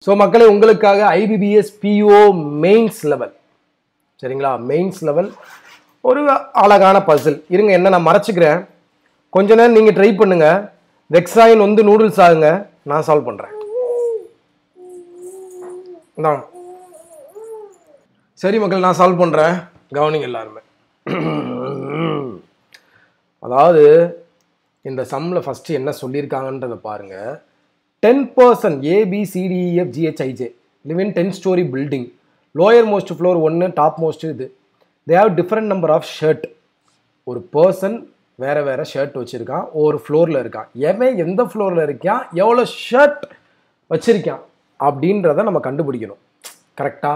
So மக்களே உங்களுக்காக IBBS PO mains level, சரிங்களா, மெயின்ஸ் லெவல் ஒரு அழகான பசில். இருங்க, என்ன நான் மறைச்சிக்கிறேன், கொஞ்ச நேரம் நீங்கள் ட்ரை பண்ணுங்க. வெக்ஸாயின் வந்து நூடுல்ஸ் ஆகுங்க, நான் சால்வ் பண்ணுறேன். சரி மக்கள், நான் சால்வ் பண்ணுறேன், கவனிங்க எல்லாருமே. அதாவது இந்த சம்மில் ஃபஸ்ட்டு என்ன சொல்லியிருக்காங்கன்றதை பாருங்கள். 10% ABCDEFGHIJ live in 10-story building. Lower most floor 1, top most இது. They have different number of shirt. ஒரு பர்சன் வேற வேற ஷர்ட் வச்சிருக்கான், ஒரு ஃப்ளோரில் இருக்கான். எவன் எந்த ஃப்ளோரில் இருக்கான், எவ்வளோ ஷர்ட் வச்சிருக்கான் அப்படின்றத நம்ம கண்டுபிடிக்கணும். கரெக்டா?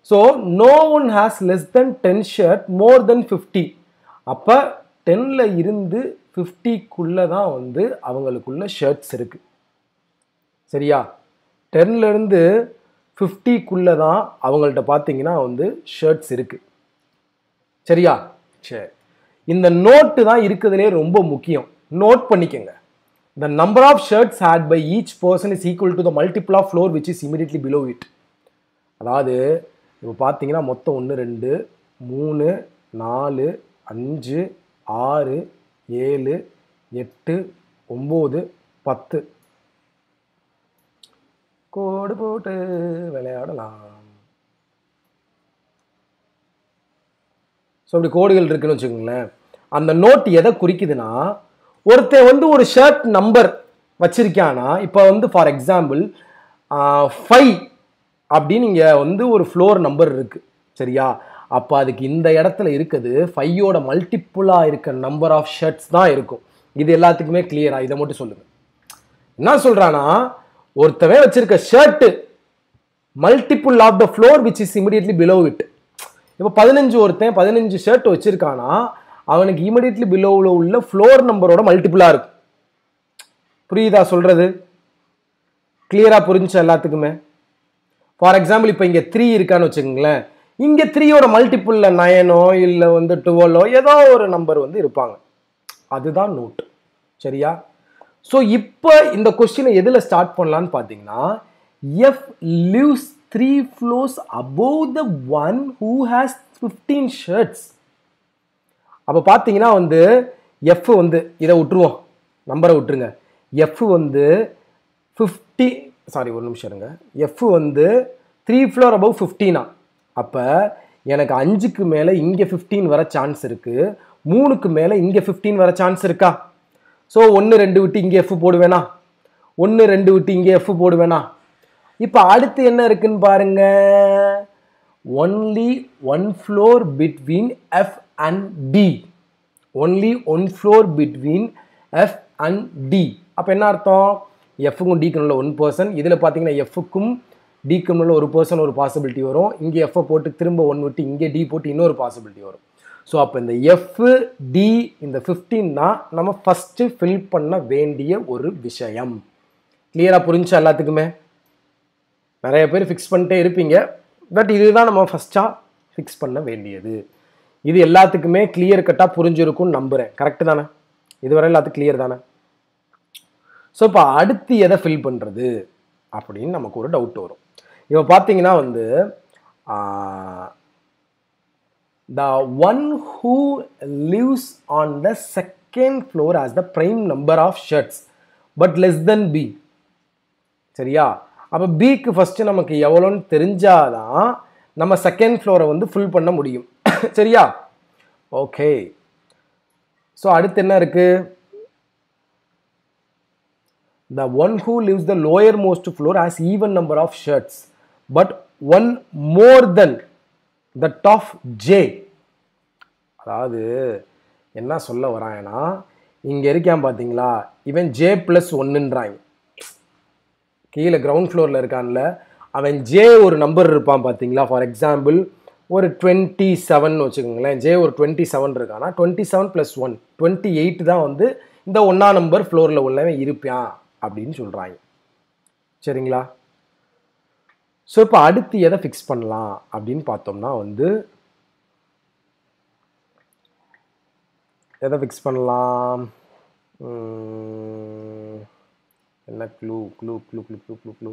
So no one has less than 10 shirt more than 50. அப்போ 10ல் இருந்து 50க்குள்ளே தான் வந்து அவங்களுக்குள்ள ஷர்ட்ஸ் இருக்குது. சரியா? 10லேருந்து 50க்குள்ளே தான் அவங்கள்ட்ட பார்த்தீங்கன்னா வந்து ஷர்ட்ஸ் இருக்குது. சரியா? சரி, இந்த நோட்டு தான் இருக்கிறதுலே ரொம்ப முக்கியம். நோட் பண்ணிக்கங்க. The number of shirts had by each person is equal to the multiple of floor which is immediately below it. அதாவது இப்போ பார்த்தீங்கன்னா மொத்தம் 1 2 3 4 5 6 7 8 9 10 கோடு போட்டு விளையாடலாம். ஸோ அப்படி கோடுகள் இருக்குன்னு வச்சுக்கோங்களேன். அந்த நோட் எதை குறிக்குதுன்னா, ஒருத்தன் வந்து ஒரு ஷர்ட் நம்பர் வச்சிருக்கானா, இப்போ வந்து ஃபார் எக்ஸாம்பிள் 5 அப்படின்னு இங்கே வந்து ஒரு ஃப்ளோர் நம்பர் இருக்குது. சரியா? அப்போ அதுக்கு இந்த இடத்துல இருக்குது 5யோட மல்டிப்புளாக இருக்க நம்பர் ஆஃப் ஷர்ட்ஸ் தான் இருக்கும். இது எல்லாத்துக்குமே கிளியரா? இதை மட்டும் சொல்லுங்கள். என்ன சொல்கிறான்னா, ஒருத்தவன் வச்சிருக்க shirt multiple of the floor which is immediately below it. இப்போ 15 ஷர்ட் வச்சிருக்கானா, அவனுக்கு இமிடியட்லி பிலோவில் உள்ள ஃப்ளோர் நம்பரோட மல்டிபிளாக இருக்கும். புரியுதா சொல்றது? கிளியரா புரிஞ்சு எல்லாத்துக்குமே? ஃபார் எக்ஸாம்பிள் இப்போ இங்கே 3 இருக்கான்னு வச்சுக்கோங்களேன். இங்கே 3யோட மல்டிபிளில் 9ஓ இல்லை வந்து 12ஓ ஏதோ ஒரு நம்பர் வந்து இருப்பாங்க. அதுதான் நோட். சரியா? ஸோ இப்போ இந்த கொஸ்டினை எதில் ஸ்டார்ட் பண்ணலான்னு பார்த்தீங்கன்னா, F lives 3 floors above the one who has 15 shirts. அப்போ பார்த்தீங்கன்னா வந்து எஃப் வந்து இதை விட்டுருவோம், நம்பரை விட்டுருங்க. எஃப் வந்து 50, சாரி ஒரு நிமிஷம் இருங்க. எஃப் வந்து 3 floor above 15. அப்போ எனக்கு 5க்கு மேலே இங்கே 15 வர சான்ஸ் இருக்குது, 3க்கு மேலே இங்கே 15 வர சான்ஸ் இருக்கா? ஸோ 1 2 விட்டு இங்கே எஃப் போடுவேனா, 1 2 விட்டு இங்கே எஃப் போடுவேனா? இப்போ அடுத்து என்ன இருக்குன்னு பாருங்க. Only 1 floor between F and D. Only 1 floor between F and D. அப்போ என்ன அர்த்தம்? எஃப்க்கும் டிக்கும் உள்ள 1 பர்சன். இதில் பார்த்தீங்கன்னா எஃப்க்கும் டிக்கும் உள்ள 1 பர்சன் ஒரு பாசிபிலிட்டி வரும். இங்கே எஃப் போட்டு திரும்ப 1 விட்டு இங்கே டி போட்டு இன்னொரு பாசிபிலிட்டி வரும். ஸோ அப்போ இந்த எஃப் டி இந்த 15 தான் நம்ம ஃபஸ்ட்டு ஃபில் பண்ண வேண்டிய ஒரு விஷயம். கிளியராக புரிஞ்சா எல்லாத்துக்குமே? நிறைய பேர் ஃபிக்ஸ் பண்ணிட்டே இருப்பீங்க, பட் இதுதான் நம்ம ஃபஸ்ட்டாக ஃபிக்ஸ் பண்ண வேண்டியது. இது எல்லாத்துக்குமே கிளியர் கட்டாக புரிஞ்சிருக்கும்னு நம்புகிறேன். கரெக்டு தானே? இதுவரை எல்லாத்துக்கும் கிளியர் தானே? ஸோ இப்போ அடுத்து எதை ஃபில் பண்ணுறது அப்படின்னு நமக்கு ஒரு டவுட் வரும். இப்போ பார்த்தீங்கன்னா வந்து the one who lives on the second floor has the prime number of shirts but less than B. சரியா? அப்போ பிக்கு ஃபஸ்ட்டு நமக்கு எவ்வளோன்னு தெரிஞ்சாதான் நம்ம செகண்ட் ஃப்ளோரை வந்து ஃபுல் பண்ண முடியும். சரியா? ஓகே. ஸோ அடுத்து என்ன இருக்கு? the one who lives the lower most floor has even number of shirts but one more than that of J. அதாவது என்ன சொல்ல வராங்கன்னா, இங்கே இருக்கான் பார்த்தீங்களா, இவன் J + 1ன்றாங்க. கீழே கிரவுண்ட் ஃப்ளோரில் இருக்கான்ல, அவன் J ஒரு நம்பர் இருப்பான் பார்த்தீங்களா. ஃபார் எக்ஸாம்பிள் ஒரு 27 வச்சுக்கோங்களேன். J ஒரு 27 இருக்கான்னா 27 + 1 28 தான் வந்து இந்த 1ஆம் நம்பர் ஃப்ளோரில் உள்ளவன் இருப்பான் அப்படின்னு சொல்கிறாங்க. சரிங்களா? ஸோ இப்போ அடுத்து எதை ஃபிக்ஸ் பண்ணலாம் அப்படின்னு பார்த்தோம்னா வந்து எதை ஃபிக்ஸ் பண்ணலாம்? என்ன clue clue clue clue clue clue clue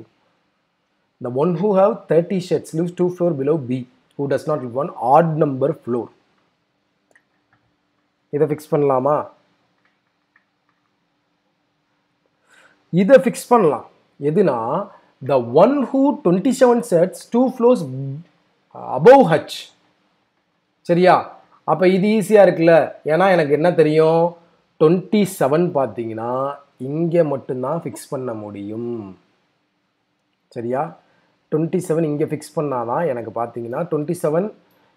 The one who have 30 sheds lives 2 floor below B, who does not live on odd number floor. இதை ஃபிக்ஸ் பண்ணலாமா? இதை ஃபிக்ஸ் பண்ணலாம். எதுனா the one who 27 sheds 2 floors above H. சரியா? அப்போ இது ஈஸியாக இருக்குல்ல. ஏன்னா எனக்கு என்ன தெரியும், 27 பார்த்தீங்கன்னா இங்கே மட்டும்தான் ஃபிக்ஸ் பண்ண முடியும். சரியா? 27 இங்கே ஃபிக்ஸ் பண்ணாதான் எனக்கு பார்த்தீங்கன்னா 27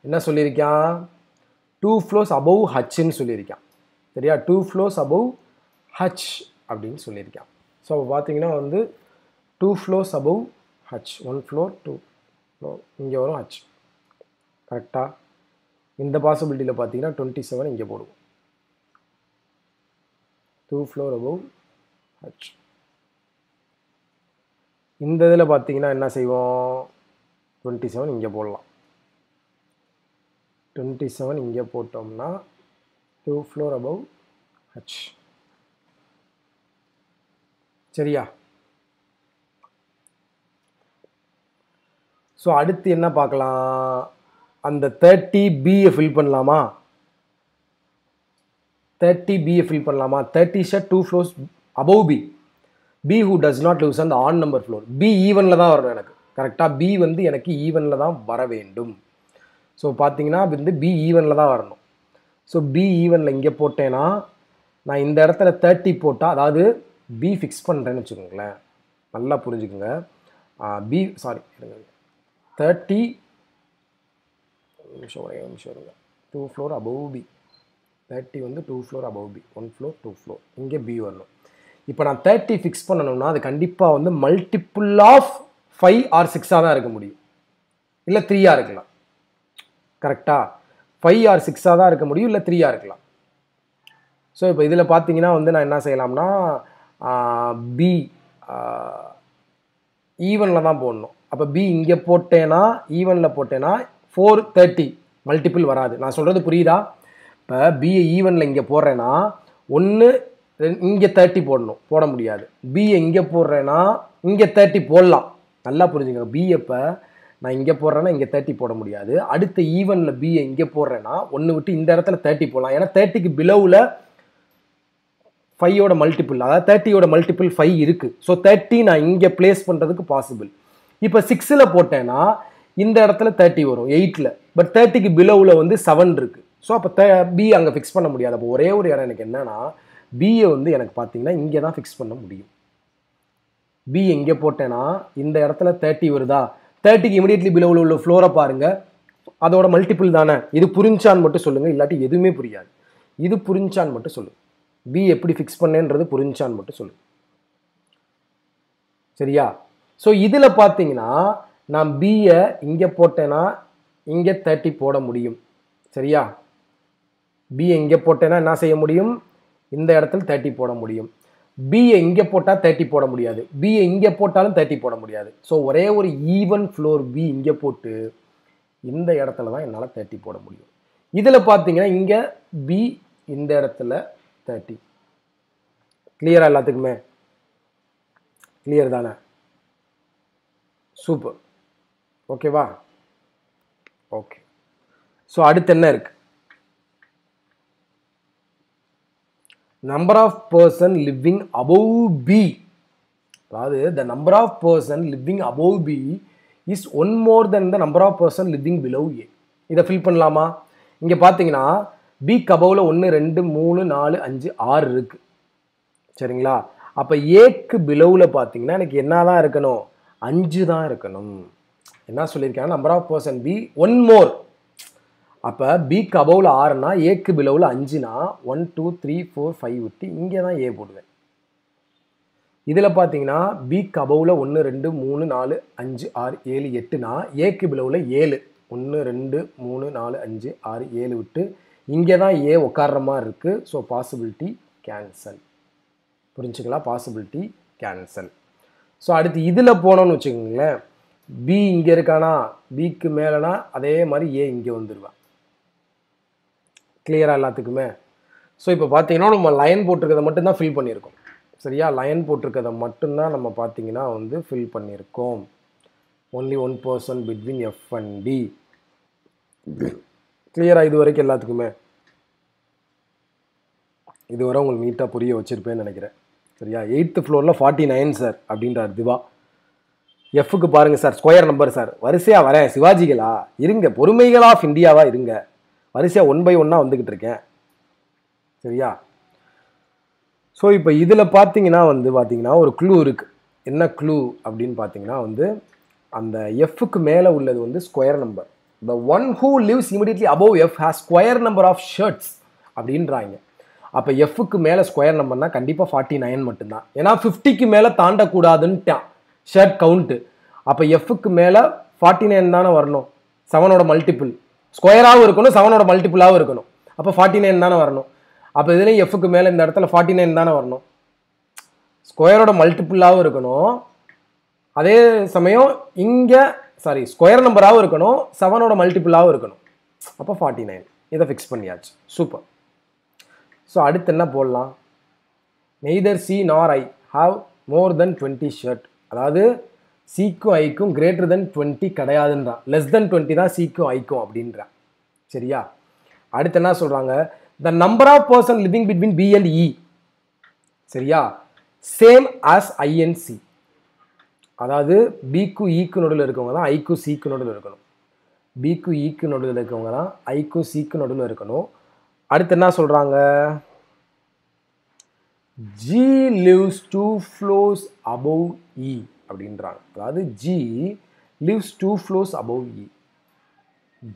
என்ன சொல்லியிருக்கான், 2 floors above Hன்னு சொல்லியிருக்கான். சரியா? 2 floors above H அப்படின்னு சொல்லியிருக்கான். ஸோ அப்போ பார்த்தீங்கன்னா வந்து 2 floors above H, 1 floor 2 floor இங்கே வரும் H. கரெக்டாக? இந்த பாசிபிலிட்டியில் பார்த்தீங்கன்னா 27 இங்கே போடுவோம். 2 floor above H. இந்த இதில் பார்த்தீங்கன்னா என்ன செய்வோம், 27 இங்கே போடலாம். 27 இங்கே போட்டோம்னா 2 floor above H. சரியா? ஸோ அடுத்து என்ன பார்க்கலாம், அந்த 30Bயை ஃபில் பண்ணலாமா? 30Bயை ஃபில் பண்ணலாமா? 30 shed 2 floors above B. B who does not live on the odd number floor. B ஈவனில் தான் வரணும் எனக்கு. கரெக்டாக? B வந்து எனக்கு ஈவனில் தான் வர வேண்டும். ஸோ பார்த்தீங்கன்னா வந்து B ஈவனில் தான் வரணும். ஸோ B ஈவனில் இங்கே போட்டேன்னா நான் இந்த இடத்துல 30 போட்டால், அதாவது B ஃபிக்ஸ் பண்ணுறேன்னு வச்சுக்கோங்களேன், நல்லா புரிஞ்சுக்கோங்க. B சாரி 30 நிமிஷம் இருங்க. 2 floor above B. 30 வந்து 2 floor above B. 1 floor 2 floor இங்கே B வரணும். இப்போ நான் 30 ஃபிக்ஸ் பண்ணணும்னா அது கண்டிப்பாக வந்து மல்டிப்புள் ஆஃப் 5 or 6 தான் இருக்க முடியும், இல்லை 3 இருக்கலாம். கரெக்டாக? 5 or 6 தான் இருக்க முடியும், இல்லை 3 இருக்கலாம். ஸோ இப்போ இதில் பார்த்தீங்கன்னா வந்து நான் என்ன செய்யலாம்னா B ஈவனில் தான் போடணும். அப்போ B இங்கே போட்டேன்னா, ஈவனில் போட்டேன்னா 430 மல்டிபிள் வராது. நான் சொல்கிறது புரியுதா? இப்போ பிஏ ஈவனில் இங்கே போடுறேன்னா ஒன்று இங்கே 30 போடணும், போட முடியாது. பிஏ இங்கே போடுறேன்னா இங்கே 30 போடலாம். நல்லா புரிஞ்சுங்க. பிஏ இப்போ நான் இங்கே போடுறேன்னா இங்கே 30 போட முடியாது. அடுத்த ஈவனில் பிஏ இங்கே போடுறேன்னா ஒன்று விட்டு இந்த இடத்துல 30 போடலாம். ஏன்னா 30க்கு பிலோவில் 5யோட மல்டிபிள், அதாவது 30யோட மல்டிபிள் 5 இருக்குது. ஸோ 30 நான் இங்கே பிளேஸ் பண்ணுறதுக்கு பாசிபிள். இப்போ 6ல் போட்டேன்னா இந்த இடத்துல 30 வரும், 8ல். பட் 30க்கு பிலோவில் வந்து 7 இருக்குது. ஸோ அப்போ பி அங்கே ஃபிக்ஸ் பண்ண முடியாது. அப்போ ஒரே ஒரு இடம் எனக்கு என்னன்னா, பிஏ வந்து எனக்கு பார்த்தீங்கன்னா இங்கே தான் ஃபிக்ஸ் பண்ண முடியும். பி எங்கே போட்டேன்னா இந்த இடத்துல 30 வருதா, 30க்கு இமிடியட்லி பிலோவில் உள்ள ஃப்ளோரை பாருங்கள், அதோட மல்டிபிள் தானே. இது புரிஞ்சான்னு மட்டும் சொல்லுங்கள், இல்லாட்டி எதுவுமே புரியாது. இது புரிஞ்சான்னு மட்டும் சொல்லுங்கள். பி எப்படி ஃபிக்ஸ் பண்ணேன்றது புரிஞ்சான்னு மட்டும் சொல்லுங்கள். சரியா? ஸோ இதில் பார்த்தீங்கன்னா நான் பியை இங்கே போட்டேன்னா இங்கே 30 போட முடியும். சரியா? பியை இங்கே போட்டேன்னா என்ன செய்ய முடியும், இந்த இடத்துல 30 போட முடியும். பியை இங்கே போட்டால் 30 போட முடியாது, பியை இங்கே போட்டாலும் 30 போட முடியாது. ஸோ ஒரே ஒரு ஈவன் ஃப்ளோர் பி இங்கே போட்டு இந்த இடத்துல தான் என்னால் 30 போட முடியும். இதில் பார்த்தீங்கன்னா இங்கே பி இந்த இடத்துல 30. கிளியரா? எல்லாத்துக்குமே கிளியர் தானே? சூப்பர். ஓகேவா? ஓகே. ஸோ அடுத்து என்ன இருக்கு, number of person living above p. அதாவது the number of person living above B is one more than the number of person living below A. இதை ஃபில் பண்ணலாமா? இங்கே பார்த்தீங்கன்னா பி கபவுல 1 2 3 4 5 6 இருக்கு. சரிங்களா? அப்போ ஏக்கு பிலோவில் பார்த்தீங்கன்னா எனக்கு என்ன தான் இருக்கணும், 5 தான் இருக்கணும். என்ன சொல்லியிருக்காங்க, நம்பர் ஆஃப் பர்சன் பி 1 மோர். அப்போ பிக்கு அபவுல 6னா ஏக்கு பிலோவில் 5னா 1 2 3 4 5 விட்டு இங்கே தான் ஏ போடுவேன். இதில் பார்த்தீங்கன்னா பிக்கு அபவுல 1 2 3 4 5 6 7 8னா ஏக்கு பிலோவில் 7 1 2 3 4 5 6 7 விட்டு இங்கே தான் ஏ உட்கார்ற மாதிரி இருக்குது. So possibility cancel. புரிஞ்சுக்கலாம்? Possibility cancel. ஸோ அடுத்து இதில் போனோன்னு வச்சுக்கோங்களேன், பி இங்கே இருக்கானா, பிக்கு மேலேனா அதே மாதிரி ஏ இங்கே வந்துடுவேன். கிளியரா எல்லாத்துக்குமே? ஸோ இப்போ பார்த்தீங்கன்னா நம்ம லைன் போட்டிருக்கிறத மட்டும்தான் ஃபில் பண்ணியிருக்கோம். சரியா? லைன் போட்டிருக்கிறத மட்டும்தான் நம்ம பார்த்தீங்கன்னா வந்து ஃபில் பண்ணியிருக்கோம். only one person between F and D. கிளியரா இது வரைக்கும் எல்லாத்துக்குமே? இதுவரை உங்களுக்கு நீட்டாக புரிய வச்சிருப்பேன்னு நினைக்கிறேன். சரியா? 8th ஃப்ளோரில் 49 சார் அப்படின்றார் திவா. எஃப்க்கு பாருங்கள் சார், ஸ்கொயர் நம்பர் சார். வரிசையாக வரேன் சிவாஜிகளா, இருங்க, பொறுமைகள் ஆஃப் இந்தியாவா இருங்க, வரிசையாக 1 by 1 வந்துக்கிட்டு இருக்கேன். சரியா? ஸோ இப்போ இதில் பார்த்தீங்கன்னா ஒரு க்ளூ இருக்குது. என்ன க்ளூ அப்படின்னு பார்த்தீங்கன்னா அந்த எஃப்க்கு மேலே உள்ளது square number. The one who lives immediately above F has square number of shirts அப்படின்றாங்க. அப்போ எஃப்க்கு மேலே ஸ்கொயர் நம்பர்னா கண்டிப்பாக 49 மட்டும்தான். ஏன்னா 50க்கு மேலே தாண்டக்கூடாதுன்ட்டான் ஷர்ட் கவுண்ட்டு. அப்போ எஃப்க்கு மேலே 49 தானே வரணும். 7ஓட மல்டிபிள் ஸ்கொயராகவும் இருக்கணும், 7ஓட மல்டிபிளாகவும் இருக்கணும். அப்போ 49 தானே வரணும். அப்போ இதுலேயும் எஃப்க்கு மேலே இந்த இடத்துல 49 தானே வரணும். ஸ்கொயரோட மல்டிபிளாகவும் இருக்கணும், அதே சமயம் இங்கே ஸ்கொயர் நம்பராகவும் இருக்கணும், 7ஓட மல்டிபிளாகவும் இருக்கணும். அப்போ 49 இதை ஃபிக்ஸ் பண்ணியாச்சு. சூப்பர். ஸோ அடுத்து என்ன போடலாம்? நெய்தர் சி நார் I have more then 20 shirt. அதாவது சிக்கும் ஐக்கும் கிரேட்டர் தென் 20 கிடையாதுன்றான். லெஸ் தென் 20 தான் சிக்கும் ஐக்கும் அப்படின்றான். சரியா? அடுத்து என்ன சொல்கிறாங்க? The number of person living between B and E, சரியா, same as I and C. அதாவது பிக்கு ஈக்கு நடுவில் இருக்கவங்க தான் ஐக்கு சிக்கு நடுவில் இருக்கணும். பிக்கு ஈக்கு நடுவில் இருக்கவங்க தான் ஐக்கு சிக்கு நடுவில் இருக்கணும். அடுத்து என்ன சொல்கிறாங்க? ஜி லிவ்ஸ் 2 floors above இ அப்படின்றாங்க. அதாவது ஜி லிவ்ஸ் 2 floors above இ.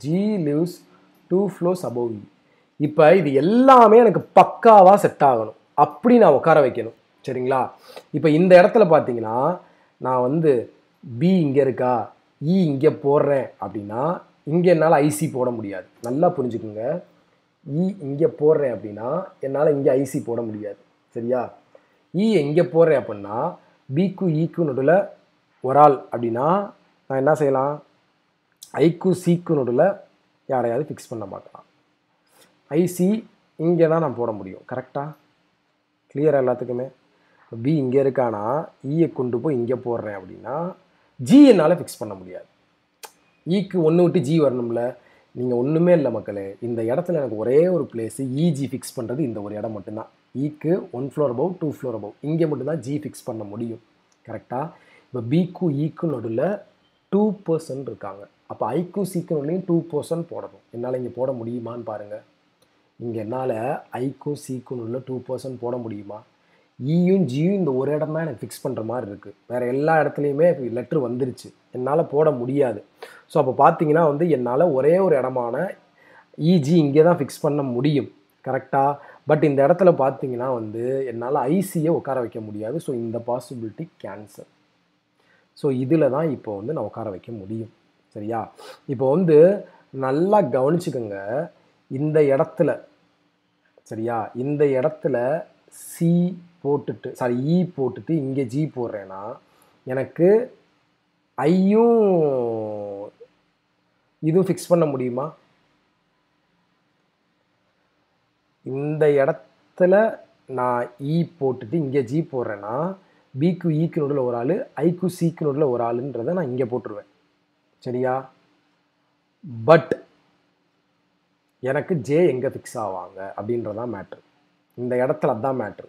ஜி லிவ்ஸ் 2 floors above இ. இப்போ இது எல்லாமே எனக்கு பக்காவாக செட் ஆகணும், அப்படி நான் உட்கார வைக்கணும். சரிங்களா? இப்போ இந்த இடத்துல பார்த்தீங்கன்னா நான் பி இங்கே இருக்கா, இ இங்கே போடுறேன் அப்படின்னா இங்கே என்னால் ஐசி போட முடியாது. நல்லா புரிஞ்சுக்குங்க. இ இங்கே போடுறேன் அப்படின்னா என்னால் இங்கே ஐசி போட முடியாது. சரியா? இ எங்கே போடுறேன் அப்படின்னா பிக்கு ஈக்கு நடுவில் ஒரு ஆள் அப்படின்னா நான் என்ன செய்யலாம்? ஐக்கு சிக்கு நடுவில் யாரையாவது ஃபிக்ஸ் பண்ண மாட்டேன். ஐசி இங்கே தான் நான் போட முடியும். கரெக்டாக? கிளியராக எல்லாத்துக்குமே? பி இங்கே இருக்கானா, ஈயை கொண்டு போய் இங்கே போடுறேன் அப்படின்னா ஜி என்னால் ஃபிக்ஸ் பண்ண முடியாது. ஈக்கு 1 விட்டு ஜி வரணும்ல. நீங்கள் ஒன்றுமே இல்லை மக்களே, இந்த இடத்துல எனக்கு ஒரே ஒரு பிளேஸு இஜி ஃபிக்ஸ் பண்ணுறது இந்த ஒரு இடம் மட்டும்தான். ஈக்கு 1 floor above 2 floor above இங்கே மட்டும்தான் ஜி ஃபிக்ஸ் பண்ண முடியும். கரெக்டாக? இப்போ பிக்கு ஈக்கு நடுவில் 2% இருக்காங்க. அப்போ ஐக்கு சிக்கு நடுலையும் 2% போடணும். என்னால் இங்கே போட முடியுமான்னு பாருங்கள். இங்கே என்னால் ஐக்கும் சிக்கு நடுவில் 2% போட முடியுமா? ஈயும் ஜியும் இந்த ஒரு இடம் தான் எனக்கு ஃபிக்ஸ் பண்ணுற மாதிரி இருக்குது. வேறு எல்லா இடத்துலையுமே லெட்ரு வந்துருச்சு, என்னால் போட முடியாது. ஸோ அப்போ பார்த்தீங்கன்னா என்னால் ஒரே ஒரு இடமான இஜி இங்கே தான் ஃபிக்ஸ் பண்ண முடியும். கரெக்டாக? பட் இந்த இடத்துல பார்த்தீங்கன்னா என்னால் ஐசியை உட்கார வைக்க முடியாது. ஸோ இந்த பாசிபிலிட்டி கேன்சல். ஸோ இதில் தான் இப்போ நான் உட்கார வைக்க முடியும். சரியா? இப்போ நல்லா கவனிச்சுக்கோங்க. இந்த இடத்துல, சரியா, இந்த இடத்துல சி போட்டுட்டு இ போட்டுட்டு இங்கே ஜி போடுறேன்னா எனக்கு ஐயும் இதுவும் ஃபிக்ஸ் பண்ண முடியுமா? இந்த இடத்துல நான் இ போட்டுட்டு இங்கே ஜி போடுறேன்னா பிக்கு ஈக்கு நடுவில் ஒரு ஆள், ஐக்கு சிக்கு நடுவில் ஒரு ஆளுன்றதை நான் இங்கே போட்டுருவேன். சரியா? பட் எனக்கு ஜே எங்கே ஃபிக்ஸ் ஆவாங்க அப்படின்றதான் மேட்ரு. இந்த இடத்துல அதுதான் மேட்ரு.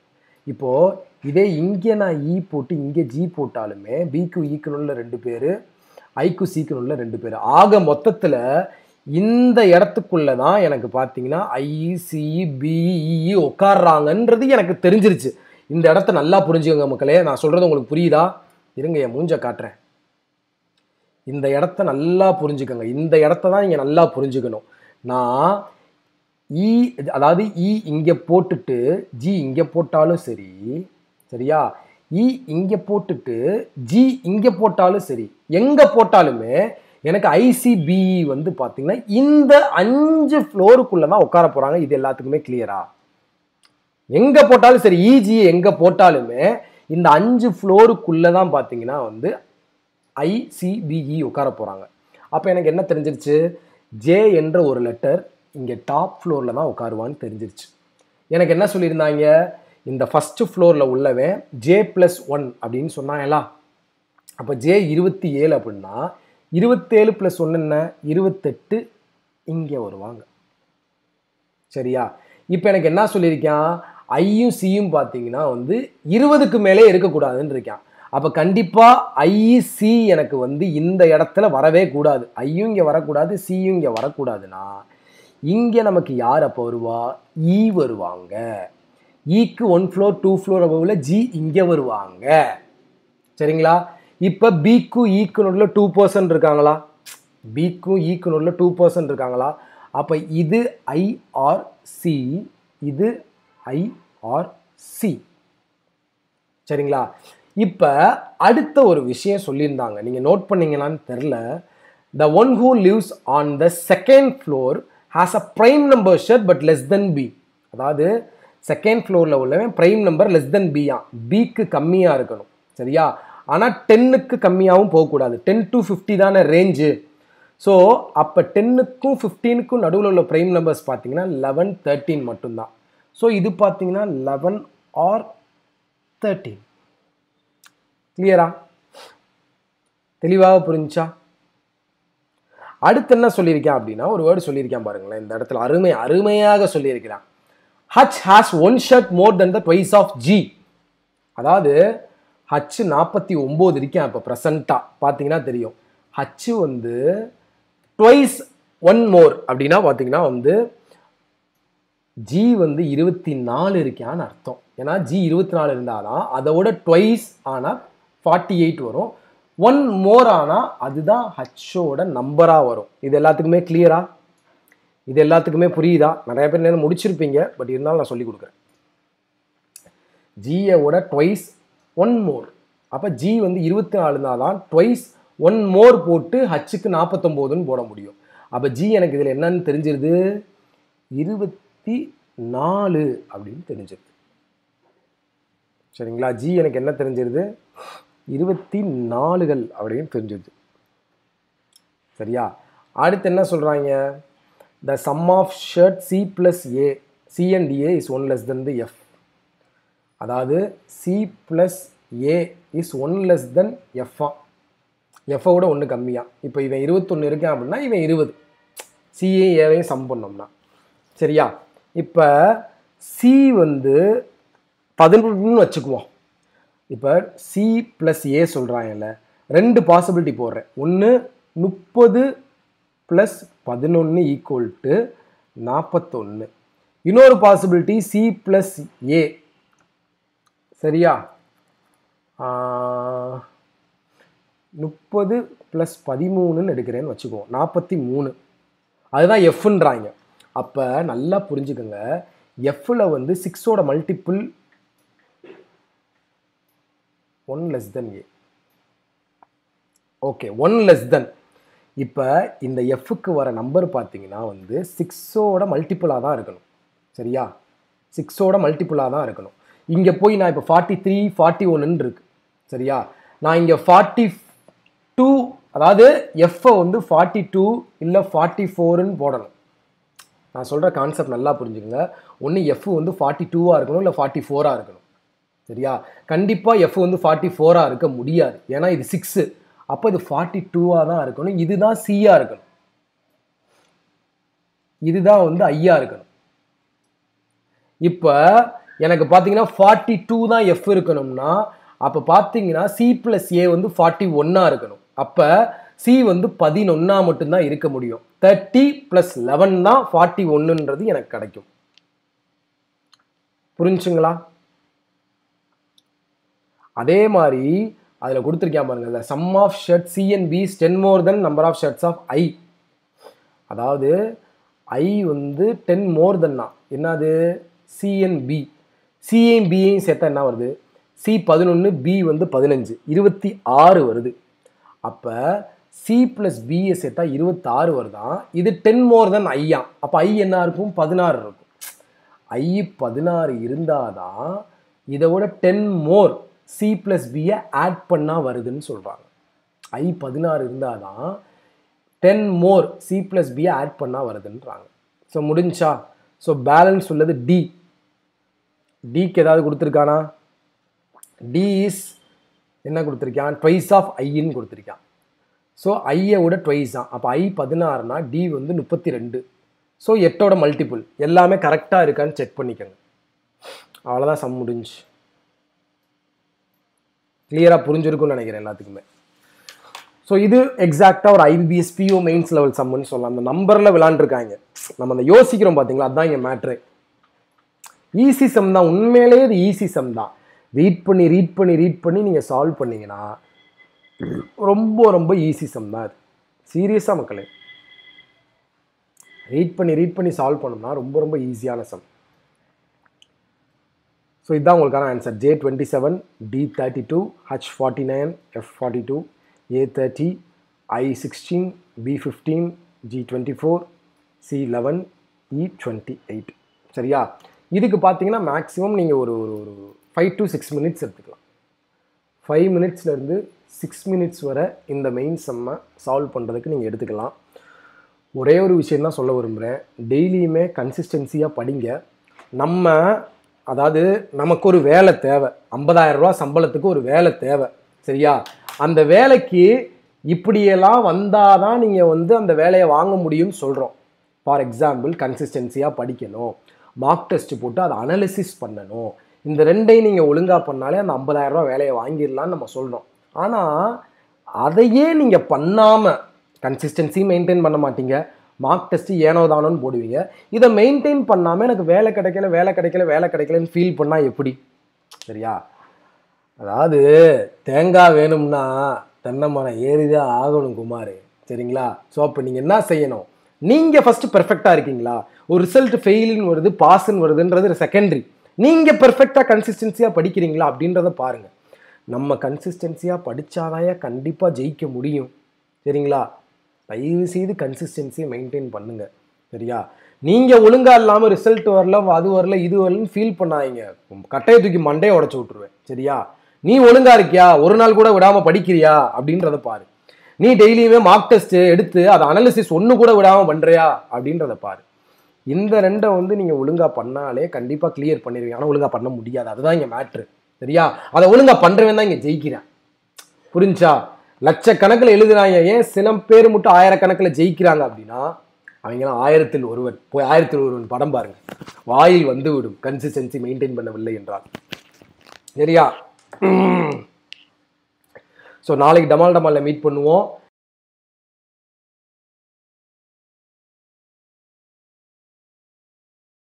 இப்போது இதே இங்கே நான் இ போட்டு இங்கே ஜி போட்டாலுமே பிக்கு ஈக்கு நடுவில் 2 பேர், ஐக்கு சிக்கு நடுவில் 2 பேர். ஆக மொத்தத்தில் இந்த இடத்துக்குள்ளே தான் எனக்கு பார்த்தீங்கன்னா ஐசிபிஇ உட்காடுறாங்கன்றது எனக்கு தெரிஞ்சிருச்சு. இந்த இடத்த நல்லா புரிஞ்சுக்கோங்க மக்களே. நான் சொல்கிறது உங்களுக்கு புரியுதா? இருங்க, என் மூஞ்ச காட்டுறேன். இந்த இடத்த நல்லா புரிஞ்சுக்கோங்க. இந்த இடத்த தான் நீங்கள் நல்லா புரிஞ்சுக்கணும். நான் இ, அதாவது இ இங்கே போட்டுட்டு ஜி இங்கே போட்டாலும் சரி, சரியா, இ இங்கே போட்டுட்டு ஜி இங்கே போட்டாலும் சரி, எங்கே போட்டாலுமே எனக்கு ஐசிபிஇ பார்த்தீங்கன்னா இந்த 5 ஃப்ளோருக்குள்ளே தான் உட்கார போகிறாங்க. இது எல்லாத்துக்குமே கிளியரா? எங்கே போட்டாலும் சரி, இஜி எங்கே போட்டாலுமே இந்த 5 ஃப்ளோருக்குள்ளே தான் பார்த்தீங்கன்னா ஐசிபிஇ உட்கார போகிறாங்க. அப்போ எனக்கு என்ன தெரிஞ்சிருச்சு? ஜே என்ற ஒரு லெட்டர் இங்கே டாப் ஃப்ளோரில் தான் உட்காருவான்னு தெரிஞ்சிருச்சு. எனக்கு என்ன சொல்லியிருந்தாங்க? இந்த ஃபஸ்ட்டு ஃப்ளோரில் உள்ளவன் J+1 அப்படின்னு சொன்னாங்களா? அப்போ ஜே 27 அப்படின்னா 27 + 1 என்ன 28 இங்கே வருவாங்க. சரியா? இப்போ எனக்கு என்ன சொல்லியிருக்கான், ஐயும் சியும் பார்த்தீங்கன்னா வந்து 20க்கு மேலே இருக்கக்கூடாதுன்னு இருக்கான். அப்போ கண்டிப்பாக ஐசி எனக்கு வந்து இந்த இடத்துல வரவே கூடாது. ஐயும் இங்கே வரக்கூடாது, சியும் இங்கே வரக்கூடாதுன்னா இங்கே நமக்கு யார் அப்போ வருவா, இ வருவாங்க. இக்கு 1 ஃப்ளோர் 2 ஃப்ளோர் அபவ்ல ஜி இங்கே வருவாங்க. சரிங்களா? இப்போ பிக்கும் ஈக்கு நோட்டில் 2% இருக்காங்களா, பிக்கும் ஈக்கு நோட்டில் 2% இருக்காங்களா, அப்போ இது ஐஆர்சி, இது ஐஆர்சி. சரிங்களா? இப்போ அடுத்த ஒரு விஷயம் சொல்லியிருந்தாங்க, நீங்கள் நோட் பண்ணீங்களான்னு தெரில. The one who lives on the second floor has a prime number set but less than b. அதாவது செகண்ட் ஃப்ளோரில் உள்ளவன் ப்ரைம் நம்பர் லெஸ் தென் பியா, பிக்கு கம்மியாக இருக்கணும். சரியா? ஆனால் 10க்கு கம்மியாகவும் போகக்கூடாது. 10 to 50 தானே ரேஞ்சு. ஸோ அப்போ 10க்கும் 15க்கும் நடுவில் உள்ள ப்ரைம் நம்பர்ஸ் பார்த்தீங்கன்னா 11 13 மட்டும்தான். ஸோ இது பார்த்தீங்கன்னா 11 or 13. கிளியரா? தெளிவாக புரிஞ்சா? அடுத்து என்ன சொல்லியிருக்கேன் அப்படின்னா ஒரு வேர்டு சொல்லியிருக்கேன் பாருங்களேன், இந்த இடத்துல அருமையாக சொல்லியிருக்கிறான். H has one shirt more than the twice of G. அதாவது H 49 இருக்கேன் இப்போ ப்ரெசண்ட்டாக பார்த்தீங்கன்னா தெரியும். H வந்து twice one more அப்படின்னா பார்த்தீங்கன்னா வந்து G வந்து 24 இருக்கான்னு அர்த்தம். ஏன்னா G 24 இருந்தாதான் அதோட ட்வைஸ் ஆனால் 48 வரும். 1 more ஆனால் அதுதான் ஹச்சோட நம்பராக வரும். இது எல்லாத்துக்குமே கிளியரா? இது எல்லாத்துக்குமே புரியுதா? நிறைய பேர் நேரம் முடிச்சிருப்பீங்க, பட் இருந்தாலும் நான் சொல்லி கொடுக்குறேன். ஜியோட ட்வைஸ் 1 more. அப்போ ஜி வந்து 24 தான் ட்வைஸ் 1 more போட்டு ஹச்சுக்கு 49ன்னு போட முடியும். அப்போ ஜி எனக்கு இதில் என்னன்னு தெரிஞ்சிருது, 24 அப்படின்னு தெரிஞ்சிருது. சரிங்களா? ஜி எனக்கு என்ன தெரிஞ்சிருது, 24கள் அப்படின்னு தெரிஞ்சிருது. சரியா? அடுத்து என்ன சொல்கிறாங்க, the sum of shirt C plus A, C and A is 1 less than the F. அதாவது C plus A is 1 less than F. F விட 1 கம்மியா. இப்போ இவன் 21 இருக்கான் அப்படின்னா இவன் 20. சிஏ ஏவையும் சம் பண்ணோம்னா. சரியா? இப்போ சி வந்து 11 வச்சுக்குவோம். இப்போ சி ப்ளஸ் ஏ சொல்கிறாங்கல்ல, 2 பாசிபிலிட்டி போடுறேன். ஒன்று 30 + 11 ஈக்குவல் டு 41. இன்னொரு பாசிபிலிட்டி சி ப்ளஸ் ஏ. சரியா? 30 + 13 எடுக்கிறேன்னு வச்சுக்குவோம், 43. அதுதான் எஃப்ன்றாங்க. அப்போ நல்லா புரிஞ்சுக்கோங்க, எஃப்ல வந்து 6ஓட multiple 1 less than A. Okay, 1 less than. இப்போ இந்த எஃப்க்கு வர நம்பர் பார்த்தீங்கன்னா வந்து 6ஓட மல்டிப்புளாக தான் இருக்கணும். சரியா? 6ஓட மல்டிப்புளாக தான் இருக்கணும். இங்கே போய் நான் இப்போ 43 41 இருக்கு. சரியா? நான் இங்கே 42, அதாவது எஃப்ஐ வந்து 42 இல்லை 44ன்னு போடணும். நான் சொல்கிற கான்செப்ட் நல்லா புரிஞ்சுக்கோங்க. ஒன்று எஃப் வந்து 42ஆக இருக்கணும், இல்லை 44ஆக இருக்கணும். சரியா? கண்டிப்பாக எஃப் வந்து 44ஆக இருக்க முடியாது, ஏன்னா இது 6. அப்போ இது 42ஆக தான் இருக்கணும். இதுதான் சியாக இருக்கணும், இதுதான் வந்து ஐயா இருக்கணும். இப்போ எனக்கு பார்த்தீங்கன்னா 42 தான் எஃப் இருக்கணும்னா, அப்போ பார்த்தீங்கன்னா சி ப்ளஸ் ஏ வந்து 41ஆக இருக்கணும். அப்போ சி வந்து 11ஆ மட்டும்தான் இருக்க முடியும். 30 + 11 தான் 41ன்றது எனக்கு கிடைக்கும். புரிஞ்சுங்களா? அதே மாதிரி அதில் கொடுத்துருக்கேன் பாருங்க, sum of shirt C and B is 10 more than number of shirts of I. அதாவது ஐ வந்து 10 more than என்னது, சி அண்ட் பி. சியையும் பியையும் சேர்த்தா என்ன வருது, சி 11, பி வந்து 15, 26 வருது. அப்போ சி ப்ளஸ் பியை சேர்த்தா 26 வருதான். இது 10 more than ஐயா. அப்போ ஐ என்ன இருக்கும், 16 இருக்கும். ஐ 16 இருந்தால் தான் இதை விட 10 more சி ப்ளஸ் பியை ஆட் பண்ணால் வருதுன்னு சொல்கிறாங்க. ஐ 16 இருந்தால் தான் 10 more சி ப்ளஸ் பியை ஆட் பண்ணால் வருதுன்றாங்க. ஸோ முடிஞ்சா? ஸோ பேலன்ஸ் உள்ளது டி. டிக்கு ஏதாவது கொடுத்துருக்கானா? டி இஸ் என்ன கொடுத்துருக்கான், ட்வைஸ் ஆஃப் ஐன்னு கொடுத்துருக்கான். ஸோ ஐயை விட ட்வைஸ் தான். அப்போ ஐ 16னா டி வந்து 32. ஸோ 8ஓட மல்டிபிள். எல்லாமே கரெக்டாக இருக்கான்னு செக் பண்ணிக்கோங்க. அவ்வளோதான், சம் முடிஞ்சு. கிளியராக புரிஞ்சிருக்கும்னு நினைக்கிறேன் எல்லாத்துக்குமே. ஸோ இது எக்ஸாக்டாக ஒரு IBPS PO மெயின்ஸ் லெவல் சம்முன்னு சொல்லலாம். அந்த நம்பரில் விளாண்டுருக்காங்க. நம்ம அந்த யோசிக்கிறோம் பார்த்தீங்களா, அதுதான் இங்கே மேட்ரு. ஈஸி சம் தான், உண்மையிலேயே இது ஈஸி சம் தான். ரீட் பண்ணி நீங்கள் சால்வ் பண்ணிங்கன்னா ரொம்ப ரொம்ப ஈஸி சம் தான் அது. சீரியஸாக மக்களே, ரீட் பண்ணி சால்வ் பண்ணோம்னா ரொம்ப ரொம்ப ஈஸியான சம். ஸோ இதுதான் உங்களுக்கான answer. J27, D32, H49, F42, A30, I16, B15, G24, C11, E28. சரியா? இதுக்கு பார்த்தீங்கன்னா மேக்ஸிமம் நீங்கள் ஒரு 5 to 6 minutes எடுத்துக்கலாம். 5 minutesலேருந்து 6 minutes வரை இந்த மெயின் செம்மை சால்வ் பண்ணுறதுக்கு நீங்கள் எடுத்துக்கலாம். ஒரே ஒரு விஷயம் தான் சொல்ல விரும்புகிறேன். டெய்லியுமே கன்சிஸ்டன்சியாக படிங்க. அதாவது நமக்கு ஒரு வேலை தேவை, 50,000 ரூபா சம்பளத்துக்கு ஒரு வேலை தேவை. சரியா? அந்த வேலைக்கு இப்படியெல்லாம் வந்தால் தான் நீங்கள் வந்து அந்த வேலையை வாங்க முடியும்னு சொல்கிறோம். ஃபார் எக்ஸாம்பிள், கன்சிஸ்டன்சியாக படிக்கணும், மார்க் டெஸ்ட் போட்டு அதை அனாலிசிஸ் பண்ணணும். இந்த ரெண்டையும் நீங்கள் ஒழுங்காக பண்ணாலே அந்த 50,000 ரூபா வேலையை வாங்கிடலான்னு நம்ம சொல்கிறோம். ஆனால் அதையே நீங்கள் பண்ணாமல் கன்சிஸ்டன்சி மெயின்டைன் பண்ண மாட்டீங்க, மார்க் டெஸ்ட்டு ஏனோ தானோன்னு போடுவீங்க. இதை மெயின்டைன் பண்ணாமல் எனக்கு வேலை கிடைக்கலன்னு ஃபீல் பண்ணால் எப்படி? சரியா? அதாவது தேங்காய் வேணும்னா தென்னை மரம் ஏறிதான் ஆகணும் குமார். சரிங்களா? ஸோ அப்போ நீங்கள் என்ன செய்யணும், நீங்கள் ஃபஸ்ட்டு பெர்ஃபெக்டாக இருக்கீங்களா? ஒரு ரிசல்ட் ஃபெயிலுன்னு வருது, பாஸ்ன்னு வருதுன்றது செகண்டரி. நீங்கள் பெர்ஃபெக்டாக கன்சிஸ்டன்சியாக படிக்கிறீங்களா அப்படின்றத பாருங்கள். நம்ம கன்சிஸ்டன்சியாக படித்தாதாய கண்டிப்பாக ஜெயிக்க முடியும். சரிங்களா? தயவு செய்து கன்சிஸ்டன்சியை மெயின்டைன் பண்ணுங்கள். சரியா? நீங்கள் ஒழுங்காக இல்லாமல் ரிசல்ட் வரல, அது வரல, இது வரலன்னு ஃபீல் பண்ணாதீங்க. கட்டையை தூக்கி மண்டையை உடச்சி விட்ருவேன். சரியா? நீ ஒழுங்காக இருக்கியா, ஒரு நாள் கூட விடாமல் படிக்கிறியா அப்படின்றத பாரு. நீ டெய்லியுமே மார்க் டெஸ்ட் எடுத்து அதை அனாலிசிஸ் ஒன்று கூட விடாமல் பண்ணுறியா அப்படின்றத பாரு. இந்த ரெண்டை வந்து நீங்கள் ஒழுங்காக பண்ணாலே கண்டிப்பாக கிளியர் பண்ணிடுவீங்க. ஆனால் ஒழுங்காக பண்ண முடியாது, அதுதான் இங்கே மேட்ரு. சரியா? அதை ஒழுங்காக பண்ணுறவன் தான் இங்கே ஜெயிக்கிறேன். புரிஞ்சா? லட்சக்கணக்கில் எழுதுறாங்க, ஏன் சில பேர் மட்டும் 1000கணக்கில் ஜெயிக்கிறாங்க அப்படின்னா அவங்களாம் 1000ல் ஒருவன். போய் 1000ல் ஒருவன் படம் பாருங்க, வாயில் வந்து விடும் கன்சிஸ்டன்சி மெயின்டைன் பண்ணவில்லை என்றால். சரியா? ஸோ நாளைக்கு டமாலில் மீட் பண்ணுவோம்.